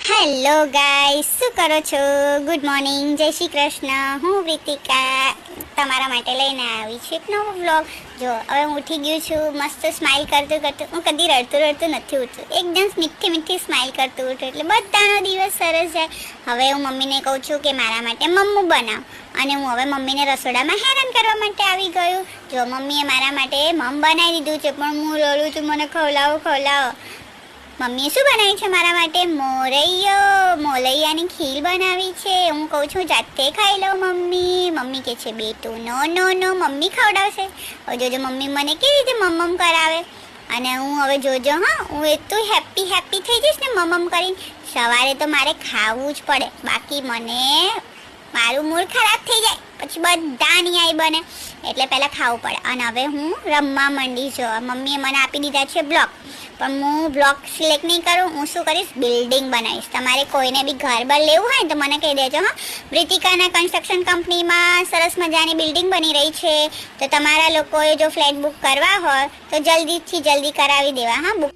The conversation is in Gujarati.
હેલો ગાઈસ, શું કરો છો? ગુડ મોર્નિંગ, જય શ્રી કૃષ્ણ. હું પ્રીતિકા તમારા માટે લઈને આવી છું એક નવો વ્લોગ. જો હવે હું ઉઠી ગયું છું, મસ્ત સ્માઇલ કરતું હું કદી રડતું નથી ઉઠતું, એકદમ મીઠી સ્માઇલ કરતું ઉઠું એટલે બધાનો દિવસ સરસ જાય. હવે હું મમ્મીને કહું છું કે મારા માટે મમ્મું બનાવ, અને હું હવે મમ્મીને રસોડામાં હેરાન કરવા માટે આવી ગયું. જો મમ્મીએ મારા માટે મમ બનાવી દીધું છે, પણ હું રડું છું, મને ખવડાવો. મમ્મીએ શું બનાવ્યું છે મારા માટે? મોલૈયાની ખીર બનાવી છે. હું કહું છું જાતે ખાઈ લો મમ્મી કહે છે બેટું નો મમ્મી ખવડાવશે. હવે જોજો મમ્મી મને કેવી રીતે મમ્મમ કરાવે. અને હું હવે જોજો, હું એટલું હેપી થઈ જઈશ ને મમ્મમ કરીને. સવારે તો મારે ખાવું જ પડે, બાકી મારું મૂડ ખરાબ થઈ જાય, પછી બધા ન્યાય બને, એટલે પહેલાં ખાવું પડે. અને હવે હું રમવા માંડી છું. મમ્મીએ મને આપી દીધા છે બ્લોક, પણ હું બ્લોક સિલેક્ટ નહીં કરું. હું શું કરીશ, બિલ્ડિંગ બનાવીશ. તમારે કોઈને બી ઘર બર લેવું હોય તો મને કહી દેજો. પ્રીતિકાના કન્સ્ટ્રક્શન કંપનીમાં સરસ મજાની બિલ્ડિંગ બની રહી છે, તો તમારા લોકોએ જો ફ્લેટ બુક કરવા હોય તો જલ્દી કરાવી દેવા. બુક